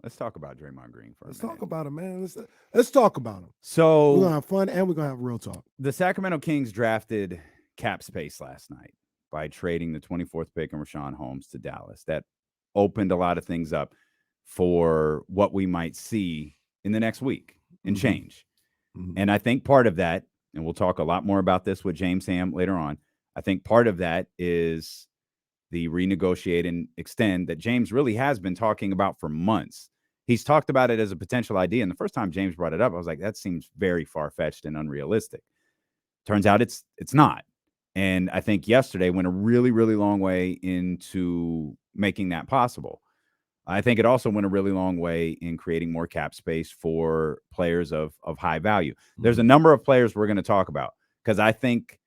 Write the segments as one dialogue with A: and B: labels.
A: Let's talk about Draymond Green for a
B: Let's
A: minute.
B: talk about him, man. Let's talk about him. We're gonna
A: So
B: have fun and we're gonna have real talk.
A: the Sacramento Kings drafted cap space last night by trading the 24th pick and Rashawn Holmes to Dallas. That opened a lot of things up for what we might see in the next week and change. And I think part of that, and we'll talk a lot more about this with James Ham later on, I think part of that is the renegotiate and extend that James really has been talking about for months. He's talked about it as a potential idea. And the first time James brought it up, I was like, that seems very far-fetched and unrealistic. Turns out it's not. And I think yesterday went a really, really long way into making that possible. I think it also went a really long way in creating more cap space for players of high value. There's a number of players we're going to talk about because I think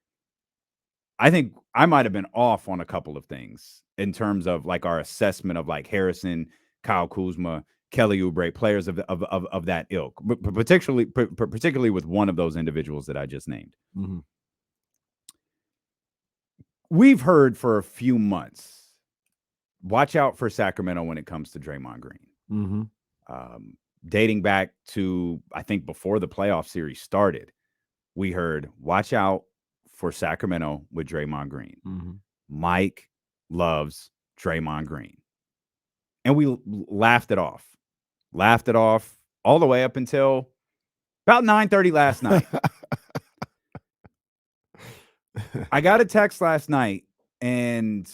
A: I might have been off on a couple of things in terms of like our assessment of like Harrison, Kyle Kuzma, Kelly Oubre, players of that ilk, but particularly with one of those individuals that I just named. We've heard for a few months, watch out for Sacramento when it comes to Draymond Green. Dating back to, I think, before the playoff series started, we heard, watch out for Sacramento with Draymond Green. Mike loves Draymond Green. And we laughed it off all the way up until about 9:30 last night. I got a text last night and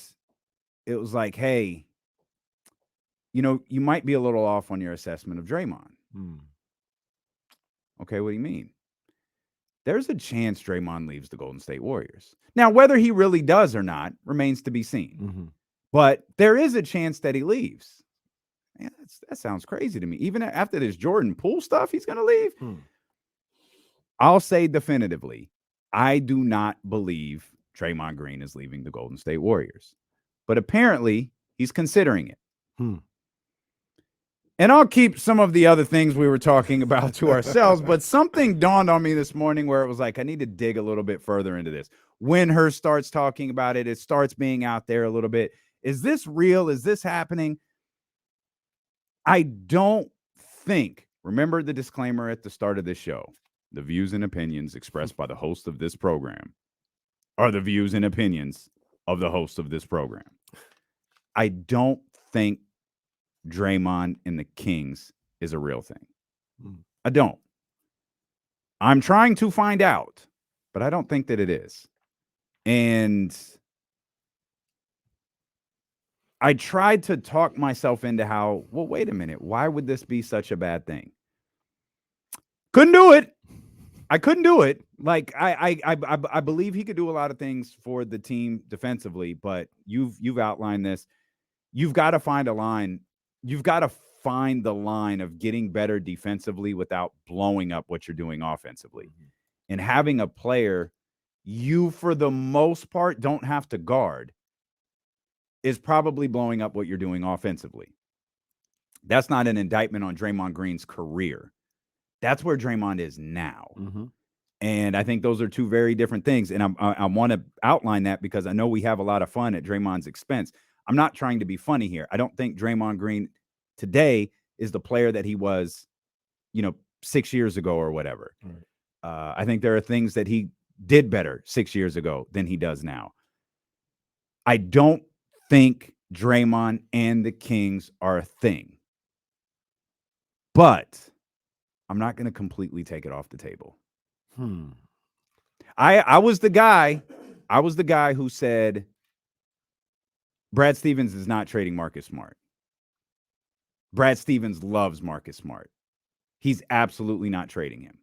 A: it was like, hey, you might be a little off on your assessment of Draymond. Okay, what do you mean? There's a chance Draymond leaves the Golden State Warriors. Now, whether he really does or not remains to be seen. But there is a chance that he leaves. Man, that sounds crazy to me. Even after this Jordan Poole stuff, he's going to leave? I'll say definitively, I do not believe Draymond Green is leaving the Golden State Warriors. But apparently, he's considering it. And I'll keep some of the other things we were talking about to ourselves, but something dawned on me this morning where it was like, I need to dig a little bit further into this. When Hurst starts talking about it, it starts being out there a little bit. Is this real? Is this happening? I don't think, remember the disclaimer at the start of this show, the views and opinions expressed by the host of this program are the views and opinions of the host of this program. I don't think Draymond and the Kings is a real thing. I don't. I'm trying to find out, but I don't think that it is. And I tried to talk myself into how, well, wait a minute, why would this be such a bad thing? Couldn't do it. I couldn't do it. Like I believe he could do a lot of things for the team defensively, but you've outlined this. You've got to find a line. You've got to find the line of getting better defensively without blowing up what you're doing offensively. And having a player you, for the most part, don't have to guard is probably blowing up what you're doing offensively. That's not an indictment on Draymond Green's career. That's where Draymond is now. And I think those are two very different things. And I want to outline that because I know we have a lot of fun at Draymond's expense. I'm not trying to be funny here. I don't think Draymond Green today is the player that he was, 6 years ago or whatever. I think there are things that he did better 6 years ago than he does now. I don't think Draymond and the Kings are a thing. But I'm not going to completely take it off the table. I was the guy who said Brad Stevens is not trading Marcus Smart. Brad Stevens loves Marcus Smart. He's absolutely not trading him.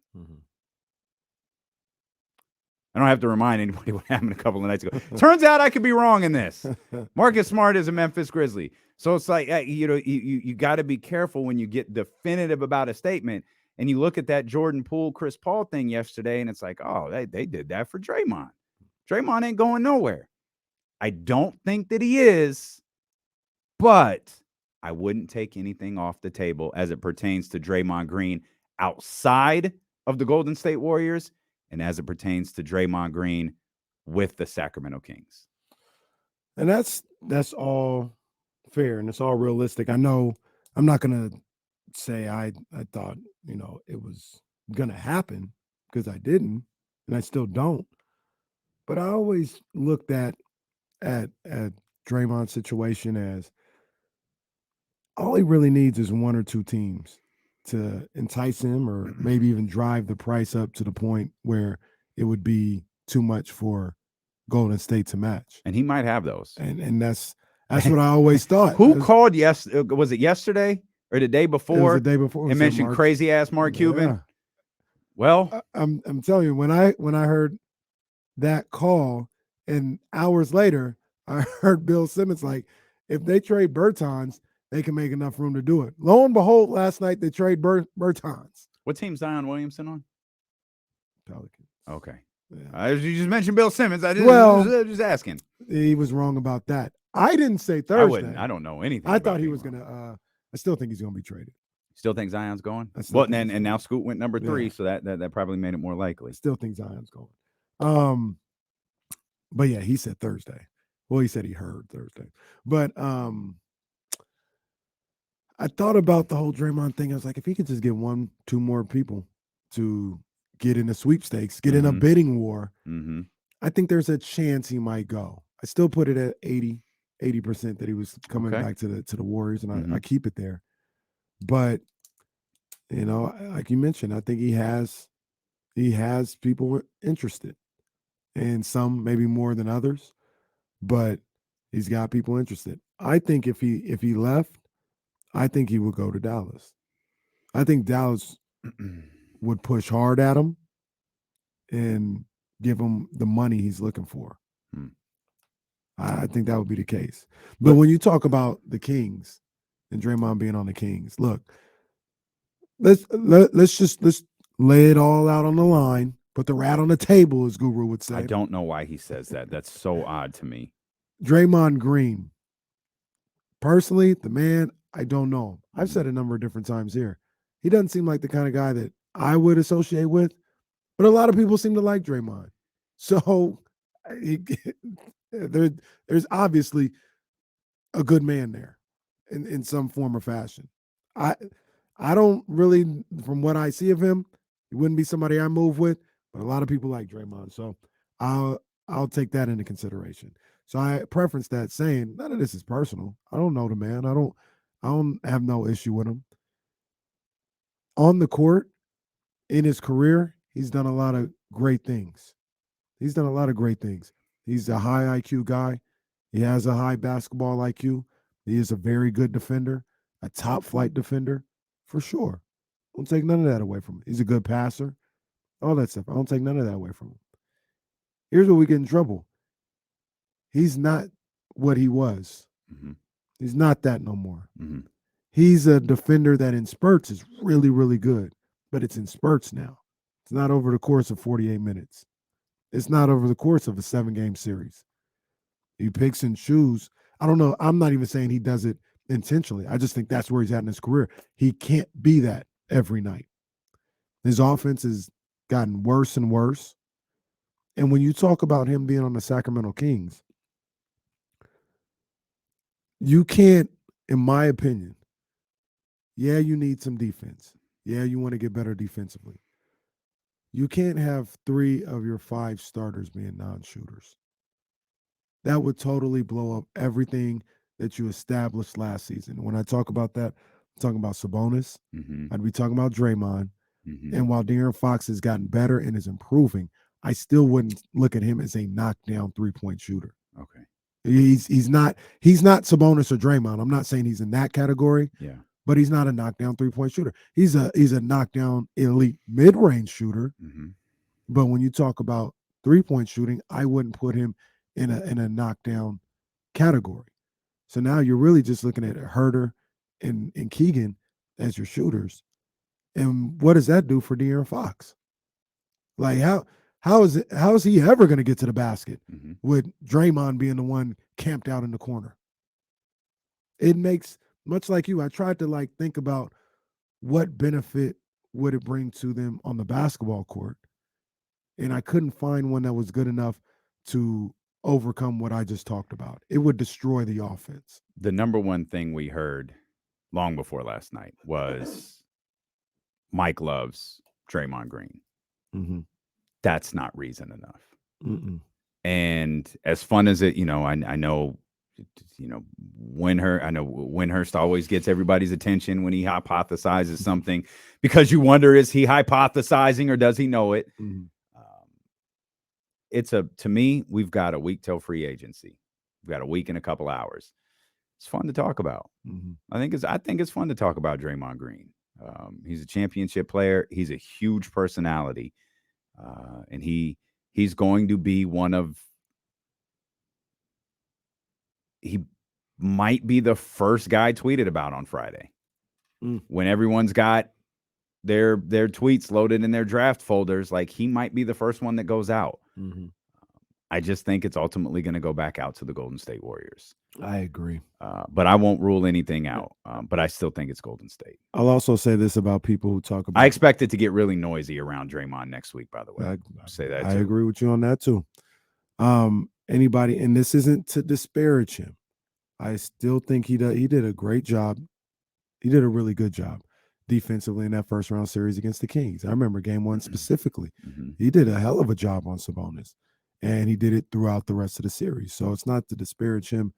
A: I don't have to remind anybody what happened a couple of nights ago. Turns out I could be wrong in this. Marcus Smart is a Memphis Grizzly. So it's like, you got to be careful when you get definitive about a statement. And you look at that Jordan Poole, Chris Paul thing yesterday, and it's like, oh, they did that for Draymond. Draymond ain't going nowhere. I don't think that he is, but I wouldn't take anything off the table as it pertains to Draymond Green outside of the Golden State Warriors and as it pertains to Draymond Green with the Sacramento Kings.
B: And that's all fair and it's all realistic. I know I'm not going to say I thought, it was going to happen because I didn't, and I still don't. But I always looked at Draymond's situation as all he really needs is one or two teams to entice him or maybe even drive the price up to the point where it would be too much for Golden State to match.
A: And he might have those.
B: And that's what I always thought.
A: Who called was it yesterday or the day before?
B: It was the day before.
A: And mentioned crazy ass Mark Cuban.
B: Yeah.
A: Well,
B: I'm telling you, when I heard that call, and hours later, I heard Bill Simmons like, if they trade Bertans, they can make enough room to do it. Lo and behold, last night they trade Bertans.
A: What team's Zion Williamson on?
B: Pelicans.
A: Okay. Yeah. You just mentioned Bill Simmons. I just asking.
B: He was wrong about that. I didn't say Thursday.
A: I don't know anything.
B: I thought he was going to. I still think he's going to be traded.
A: Still think Zion's going? Well, and now Scoot went number 3, so that probably made it more likely.
B: Still think Zion's going. But yeah, he said Thursday. Well, he said he heard Thursday. But I thought about the whole Draymond thing. I was like, if he could just get 1-2 more people to get in the sweepstakes, get in a bidding war, I think there's a chance he might go. I still put it at 80% that he was coming back to the Warriors, and I keep it there. But like you mentioned, I think he has people interested, and some maybe more than others, but he's got people interested. I think if he left, I think he would go to Dallas. I think Dallas would push hard at him and give him the money he's looking for. I think that would be the case. But when you talk about the Kings and Draymond being on the Kings, look, let's lay it all out on the line, put the rat on the table, as Guru would say.
A: I don't know why he says that. That's so odd to me.
B: Draymond Green. Personally, the man, I don't know him. I've said a number of different times here. He doesn't seem like the kind of guy that I would associate with, but a lot of people seem to like Draymond. So there's obviously a good man there in some form or fashion. I don't really, from what I see of him, he wouldn't be somebody I move with, but a lot of people like Draymond. So I'll take that into consideration. So I preference that, saying none of this is personal. I don't know the man. I don't have no issue with him. On the court, in his career, he's done a lot of great things. He's a high IQ guy. He has a high basketball IQ. He is a very good defender, a top flight defender, for sure. I don't take none of that away from him. He's a good passer, all that stuff. I don't take none of that away from him. Here's where we get in trouble. He's not what he was. He's not that no more. He's a defender that in spurts is really, really good, but it's in spurts now. It's not over the course of 48 minutes. It's not over the course of a 7-game series. He picks and chooses. I don't know. I'm not even saying he does it intentionally. I just think that's where he's at in his career. He can't be that every night. His offense has gotten worse and worse. And when you talk about him being on the Sacramento Kings, you can't, in my opinion, you need some defense. You want to get better defensively. You can't have 3 of your 5 starters being non-shooters. That would totally blow up everything that you established last season. When I talk about that, I'm talking about Sabonis. I'd be talking about Draymond. And while De'Aaron Fox has gotten better and is improving, I still wouldn't look at him as a knockdown 3-point shooter.
A: Okay.
B: He's not Sabonis or Draymond. I'm not saying he's in that category.
A: Yeah.
B: But he's not a knockdown 3-point shooter. He's a knockdown elite mid-range shooter. But when you talk about 3-point shooting, I wouldn't put him in a knockdown category. So now you're really just looking at Herter and Keegan as your shooters. And what does that do for De'Aaron Fox? Like how is he ever going to get to the basket with Draymond being the one camped out in the corner? It makes, much like you, I tried to think about what benefit would it bring to them on the basketball court, and I couldn't find one that was good enough to overcome what I just talked about. It would destroy the offense.
A: The number one thing we heard long before last night was Mike loves Draymond Green.
B: Mm-hmm.
A: That's not reason enough.
B: Mm-mm.
A: And as fun as it, I know, Winhurst always gets everybody's attention when he hypothesizes something because you wonder, is he hypothesizing or does he know it?
B: Mm-hmm.
A: To me, we've got a week till free agency. We've got a week and a couple hours. It's fun to talk about.
B: Mm-hmm.
A: I think it's fun to talk about Draymond Green. He's a championship player. He's a huge personality, and he's going to be he might be the first guy tweeted about on Friday when everyone's got their tweets loaded in their draft folders. Like, he might be the first one that goes out.
B: Mm-hmm.
A: I just think it's ultimately going to go back out to the Golden State Warriors.
B: I agree.
A: But I won't rule anything out. But I still think it's Golden State.
B: I'll also say this about people who talk about.
A: I expect it to get really noisy around Draymond next week, by the way.
B: I agree with you on that too. Anybody, and this isn't to disparage him. I still think he did a great job. He did a really good job defensively in that first round series against the Kings. I remember game 1 specifically.
A: Mm-hmm.
B: He did a hell of a job on Sabonis, and he did it throughout the rest of the series. So it's not to disparage him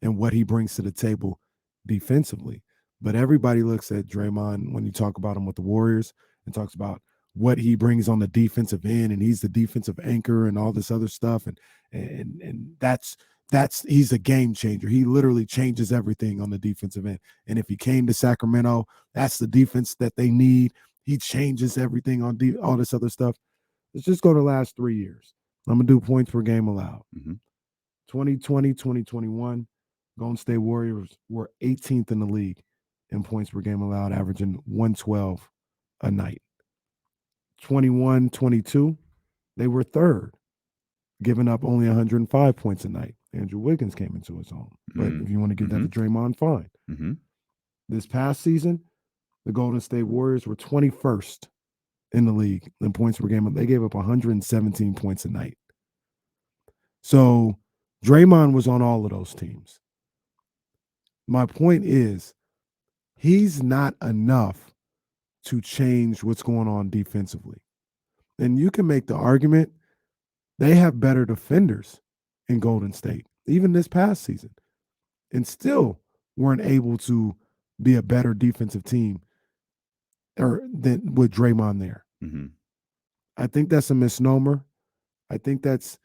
B: and what he brings to the table defensively. But everybody looks at Draymond when you talk about him with the Warriors and talks about what he brings on the defensive end, and he's the defensive anchor and all this other stuff. And that's he's a game changer. He literally changes everything on the defensive end. And if he came to Sacramento, that's the defense that they need. He changes everything on all this other stuff. Let's just go to the last 3 years. I'm going to do points per game allowed.
A: Mm-hmm.
B: 2020, 2021, Golden State Warriors were 18th in the league in points per game allowed, averaging 112 a night. 21, 22, they were third, giving up only 105 points a night. Andrew Wiggins came into his own. But if you want to give that to Draymond, fine.
A: Mm-hmm.
B: This past season, the Golden State Warriors were 21st in the league in points per game. They gave up 117 points a night. So Draymond was on all of those teams. My point is, he's not enough to change what's going on defensively. And you can make the argument they have better defenders in Golden State, even this past season, and still weren't able to be a better defensive team than with Draymond there.
A: Mm-hmm.
B: I think that's a misnomer. I think it's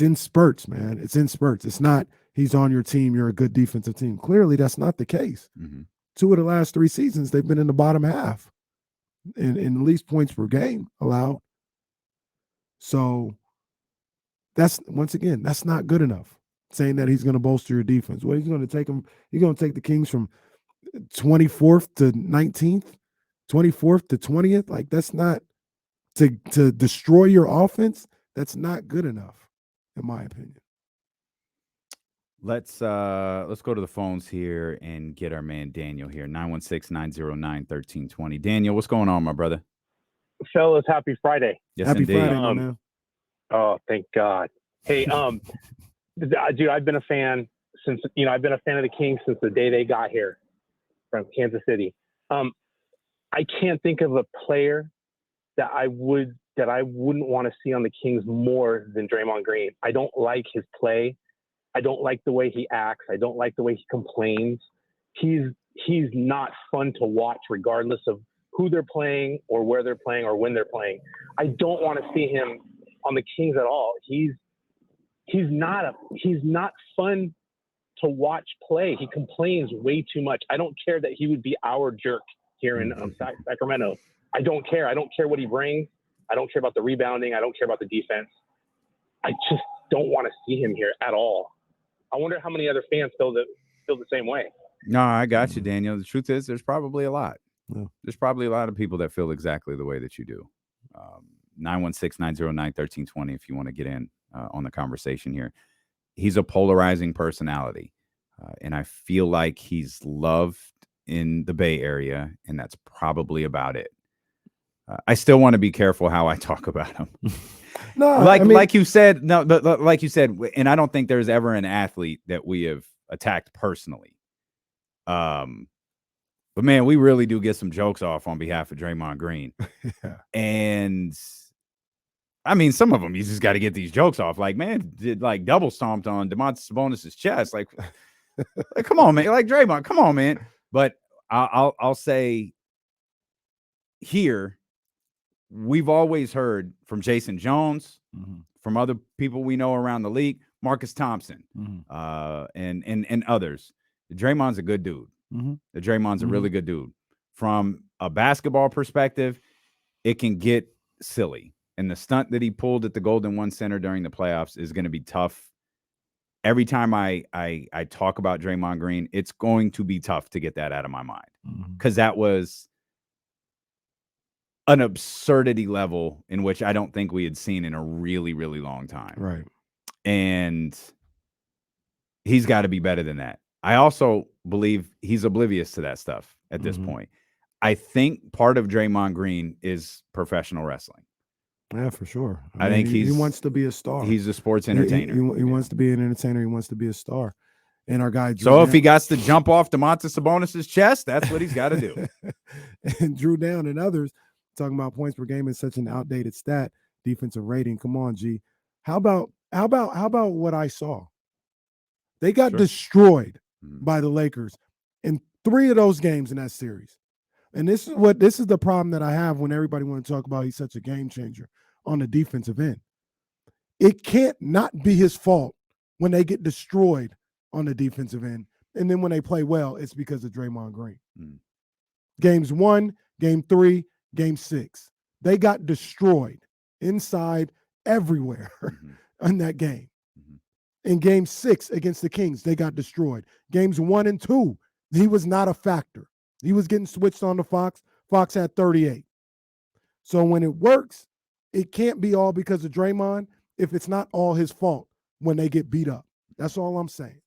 B: in spurts, man. It's in spurts. It's not he's on your team, you're a good defensive team. Clearly, that's not the case.
A: Mm-hmm.
B: 2 of the last 3 seasons, they've been in the bottom half in at least points per game allowed. So that's, once again, that's not good enough. Saying that he's going to bolster your defense. Well, he's going to take them. He's going to take the Kings from 24th to 19th, 24th to 20th. Like, that's not to destroy your offense. That's not good enough, in my opinion.
A: Let's go to the phones here and get our man Daniel here. 916-909-1320. Daniel, what's going on, my brother?
C: Fellas, happy Friday.
A: Yes,
B: Happy
A: indeed.
B: Friday, my man.
C: Oh, thank God. Hey, dude, I've been a fan since, I've been a fan of the Kings since the day they got here from Kansas City. I can't think of a player that I wouldn't want to see on the Kings more than Draymond Green. I don't like his play. I don't like the way he acts. I don't like the way he complains. He's not fun to watch, regardless of who they're playing or where they're playing or when they're playing. I don't want to see him on the Kings at all. He's not fun to watch play. He complains way too much. I don't care that he would be our jerk here in Sacramento. I don't care. I don't care what he brings. I don't care about the rebounding. I don't care about the defense. I just don't want to see him here at all. I wonder how many other fans feel the same way.
A: No, I got you, Daniel. The truth is, there's probably a lot.
B: Yeah.
A: There's probably a lot of people that feel exactly the way that you do. 916-909-1320 if you want to get in on the conversation here. He's a polarizing personality, and I feel like he's loved in the Bay Area, and that's probably about it. I still want to be careful how I talk about him.
B: No,
A: like you said, and I don't think there's ever an athlete that we have attacked personally. But man, we really do get some jokes off on behalf of Draymond Green.
B: Yeah.
A: And I mean, some of them you just got to get these jokes off. Like, man, did like double stomped on Domantas Sabonis' chest. Like, come on, man. Like Draymond, come on, man. But I'll say here, we've always heard from Jason Jones, from other people we know around the league, Marcus Thompson, and others. Draymond's a good dude. Draymond's a really good dude. From a basketball perspective, it can get silly. And the stunt that he pulled at the Golden One Center during the playoffs is going to be tough. Every time I talk about Draymond Green, it's going to be tough to get that out of my mind. Because that was an absurdity level in which I don't think we had seen in a really, really long time.
B: Right.
A: And he's got to be better than that. I also believe he's oblivious to that stuff at this point. I think part of Draymond Green is professional wrestling.
B: Yeah, for sure.
A: I think
B: he wants to be a star.
A: He's a sports entertainer.
B: He wants to be an entertainer. He wants to be a star. And our guy Drew
A: So if he got to jump off Domantas Sabonis' chest, that's what he's got to do.
B: And Drew Down and others talking about points per game is such an outdated stat. Defensive rating. Come on, G. How about what I saw? They got destroyed by the Lakers in 3 of those games in that series. And this is the problem that I have when everybody want to talk about he's such a game changer on the defensive end. It can't not be his fault when they get destroyed on the defensive end. And then when they play well, it's because of Draymond Green. Games 1, game 3, game 6. They got destroyed inside everywhere in that game. In game 6 against the Kings, they got destroyed. Games 1 and 2, he was not a factor. He was getting switched on to Fox. Fox had 38. So when it works, it can't be all because of Draymond if it's not all his fault when they get beat up. That's all I'm saying.